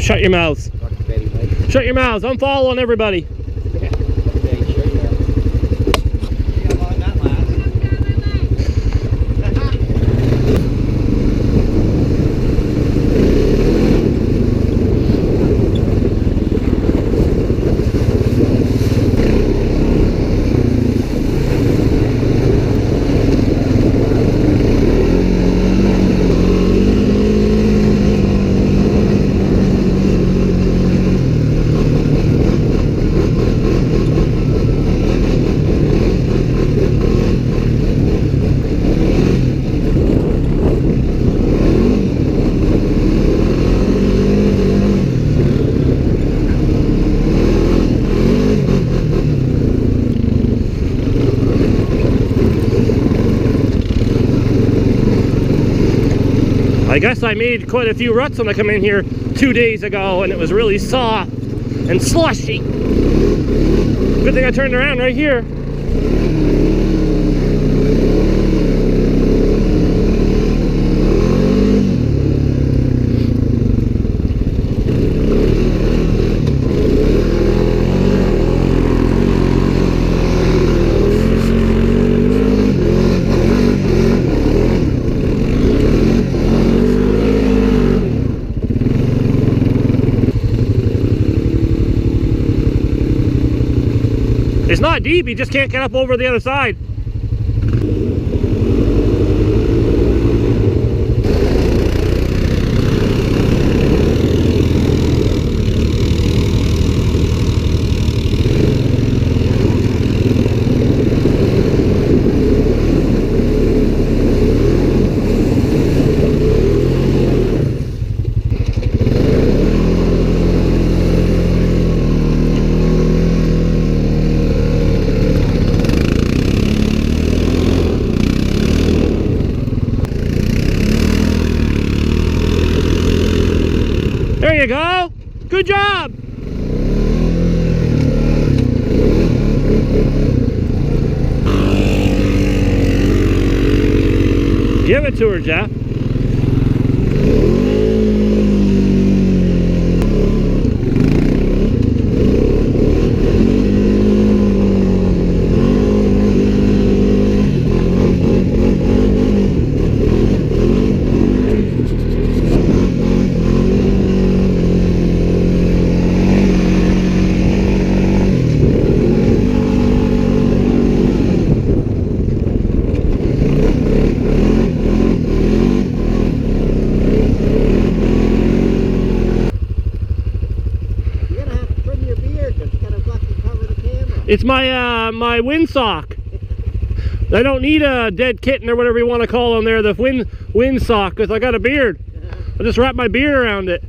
Shut your mouths. Shut your mouths. I'm following everybody. I guess I made quite a few ruts when I come in here 2 days ago, and it was really soft and slushy. Good thing I turned around right here. It's not deep, he just can't get up over the other side. There you go. Good job. Give it to her, Jeff. It's my my windsock. I don't need a dead kitten or whatever you want to call them there, the windsock, because I got a beard. I just wrap my beard around it.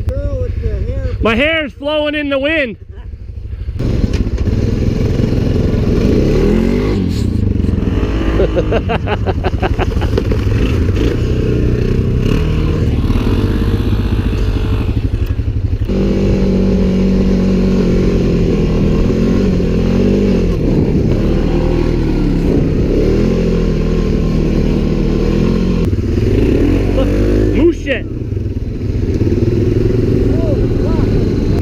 Girl with the hair. My hair's flowing in the wind.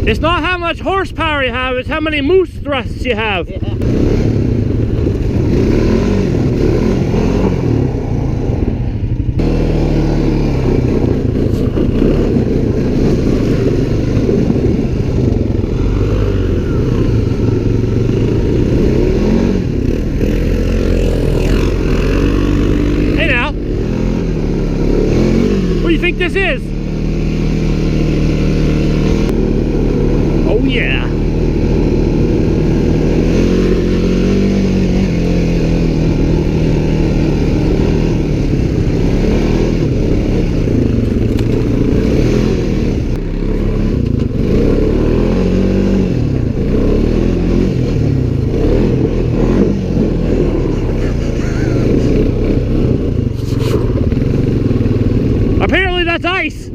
It's not how much horsepower you have, it's how many moose thrusts you have. Yeah. Hey now, what do you think this is? Oh yeah. Apparently that's ice.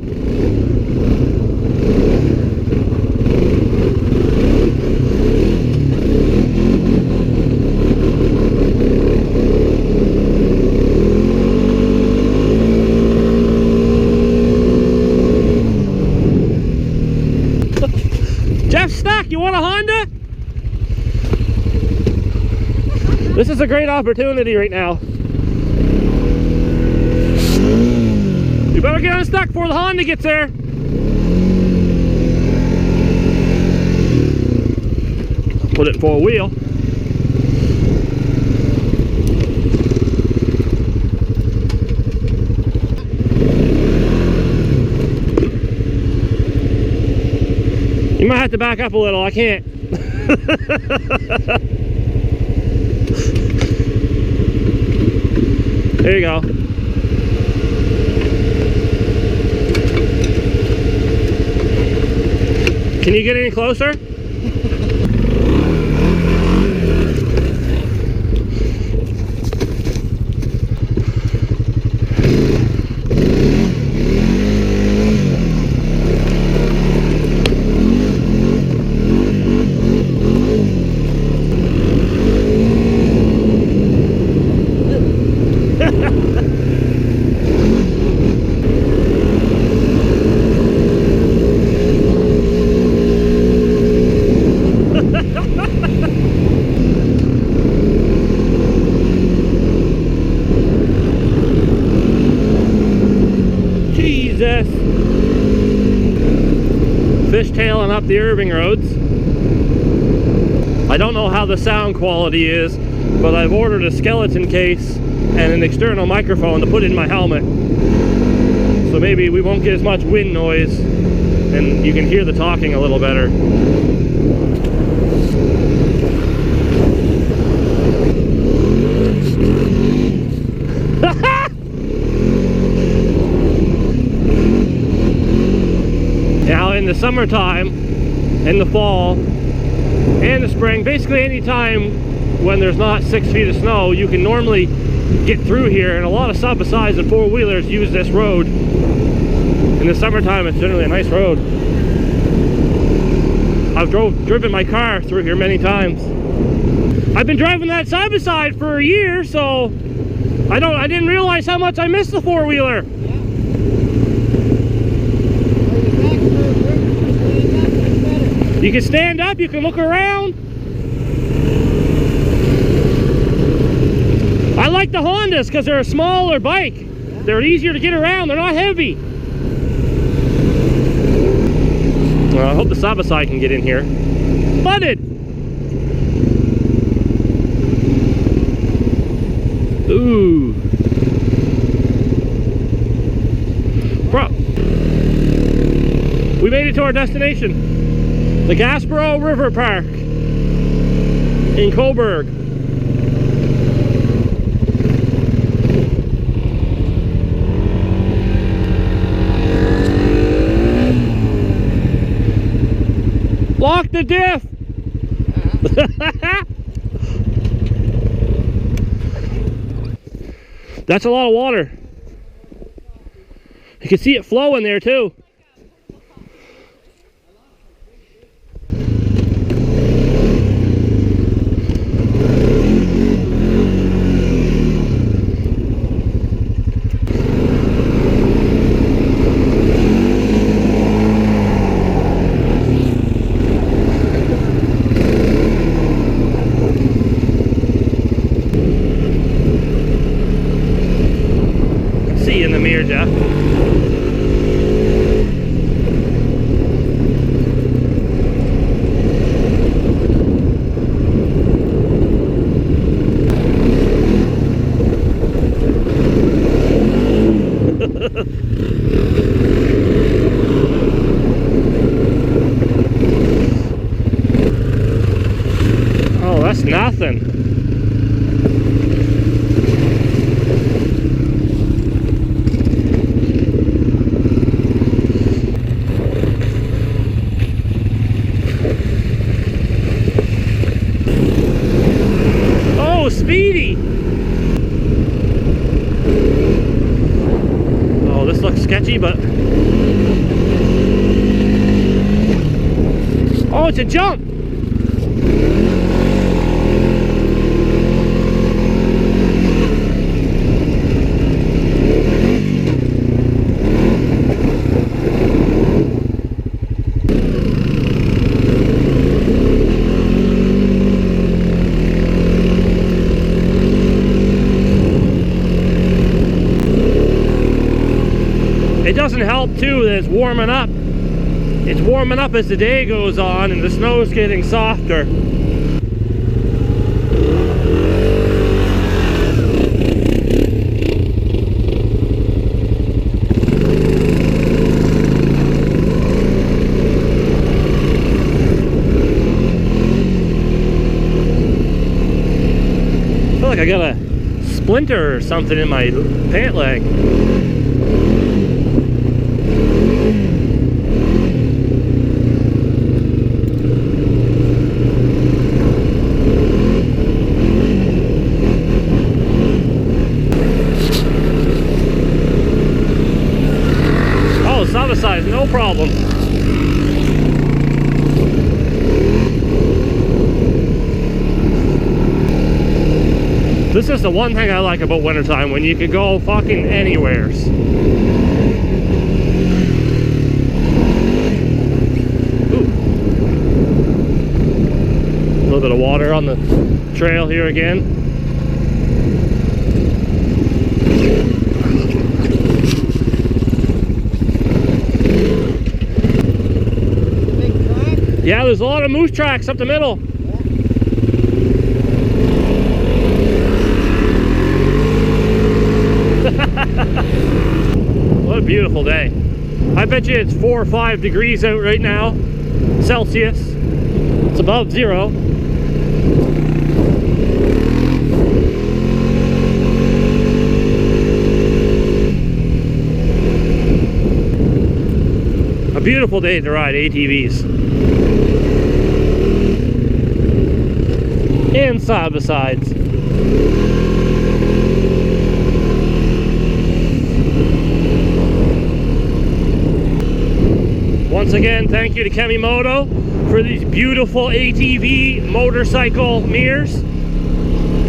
want a Honda? This is a great opportunity right now. You better get unstuck before the Honda gets there. Put it in 4-wheel. You might have to back up a little, I can't. There you go. Can you get any closer? Fishtailing up the Irving roads. I don't know how the sound quality is, but I've ordered a skeleton case and an external microphone to put in my helmet. So maybe we won't get as much wind noise and you can hear the talking a little better. Now in the summertime, in the fall, and the spring, basically any time when there's not 6 feet of snow, you can normally get through here, and a lot of side-by-sides and 4-wheelers use this road. In the summertime, it's generally a nice road. I've driven my car through here many times. I've been driving that side-by-side for a year, so I didn't realize how much I missed the 4-wheeler. You can stand up, you can look around. I like the Hondas because they're a smaller bike. They're easier to get around, they're not heavy. Well, I hope the side-by-side can get in here. Flooded! Ooh. We made it to our destination. The Gasborough River Park in Coburg. Lock the diff! That's a lot of water. You can see it flowing there too. See you in the mirror, Jeff. Oh, that's nothing. Oh, speedy. Oh, this looks sketchy, but oh, it's a jump. doesn't help too that it's warming up. It's warming up as the day goes on and the snow's getting softer. I feel like I got a splinter or something in my pant leg. Oh, Sava size, no problem. This is the one thing I like about wintertime, when you could go fucking anywheres. Ooh. A little bit of water on the trail here again. Yeah, there's a lot of moose tracks up the middle. What a beautiful day. I bet you it's 4 or 5 degrees out right now, Celsius. It's above zero. A beautiful day to ride ATVs. And side by sides. Once again, thank you to Kemimoto for these beautiful ATV motorcycle mirrors.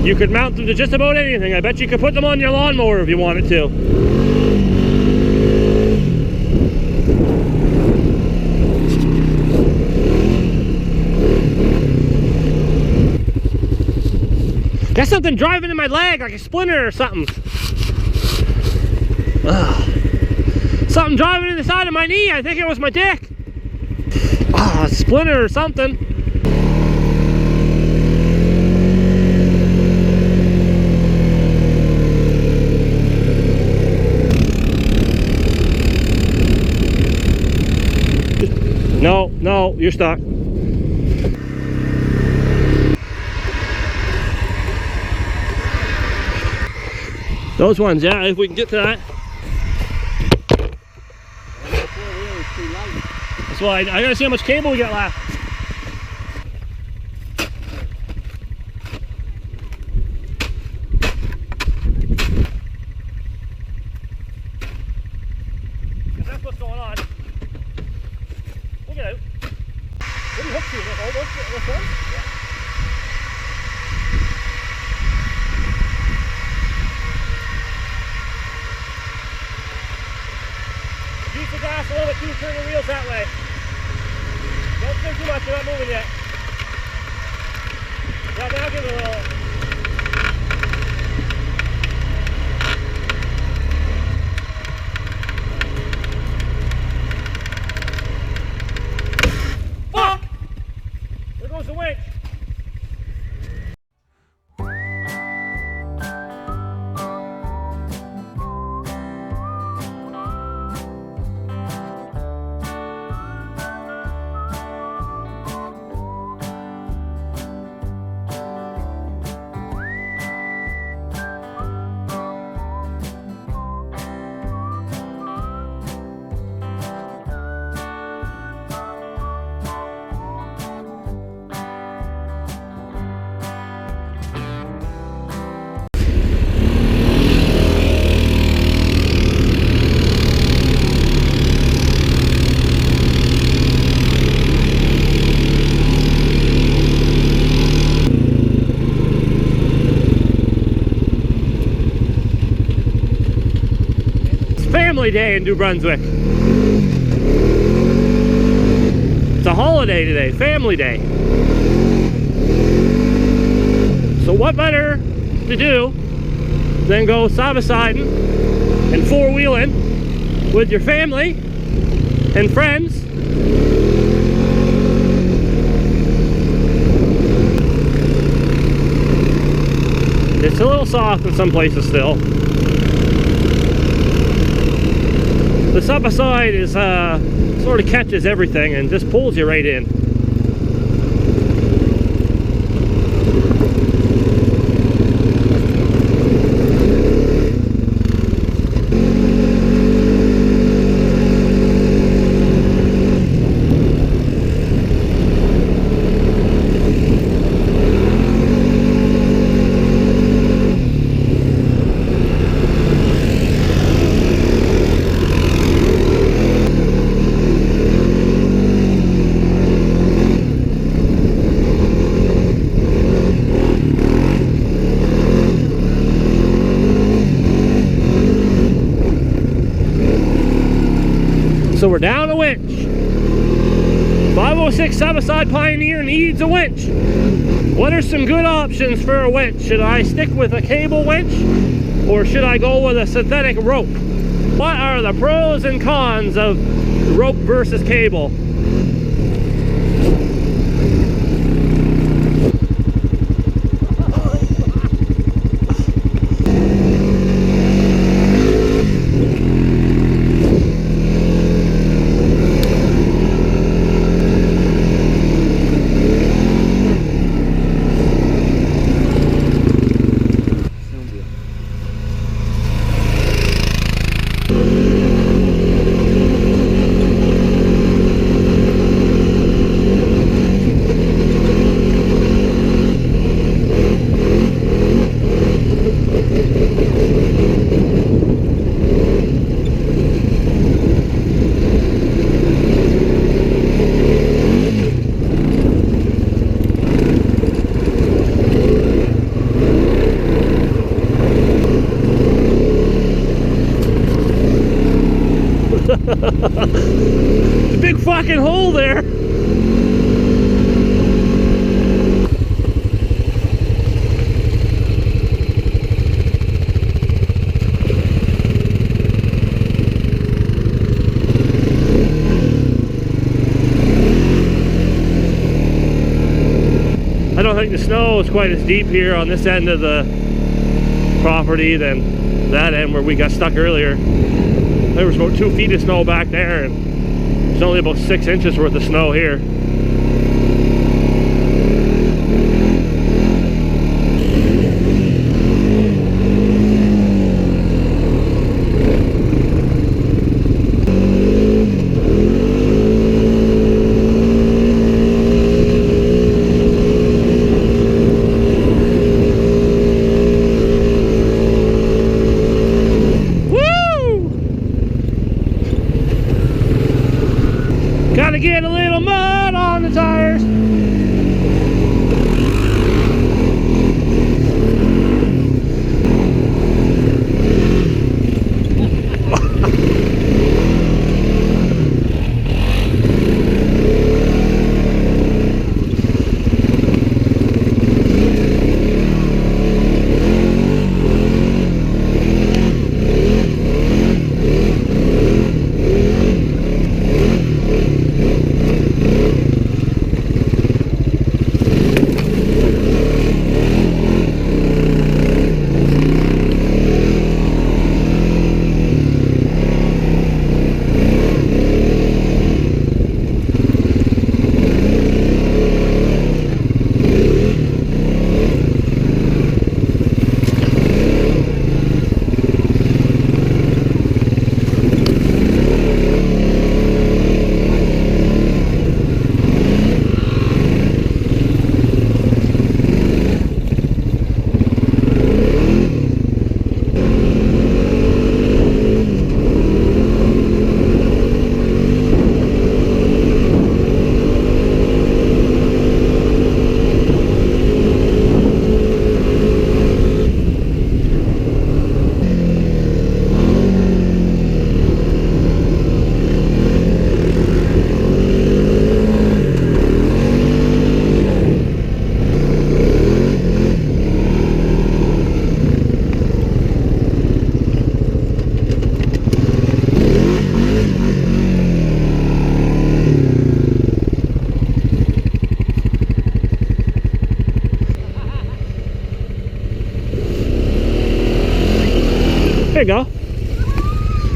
You could mount them to just about anything. I bet you could put them on your lawnmower if you wanted to. Got something driving in my leg, like a splinter or something. Ugh. Something driving in the side of my knee. I think it was my dick. Ah, a splinter or something. No, you're stuck. Those ones, yeah, if we can get to that. That's why I gotta see how much cable we got left. Because that's what's going on. We'll get out. What do you hook to? This one? Yeah. Use the gas a little bit too, turn the wheels that way. Don't spin too much, you're not moving yet. Yeah, now give it a little. Fuck! There goes the winch. Family day in New Brunswick. It's a holiday today, family day. So what better to do than go side-by-siding and four-wheeling with your family and friends. It's a little soft in some places still. This upper side is sort of catches everything and just pulls you right in. So we're down a winch. 506 side Pioneer needs a winch. What are some good options for a winch? Should I stick with a cable winch or should I go with a synthetic rope? What are the pros and cons of rope versus cable? It's a big fucking hole there. I don't think the snow is quite as deep here on this end of the property than that end where we got stuck earlier. There was about 2 feet of snow back there, and there's only about 6 inches worth of snow here. Gotta get a little mud on the tires.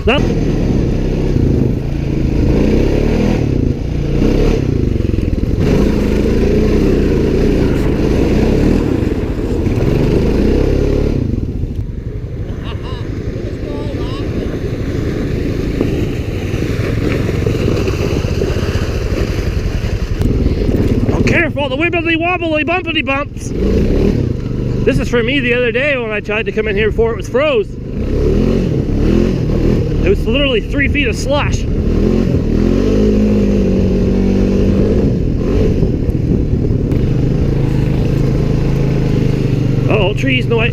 Careful, the wibbly wobbly bumpity bumps. This is for me the other day when I tried to come in here before it was froze. It was literally 3 feet of slush. Uh-oh, trees in the way.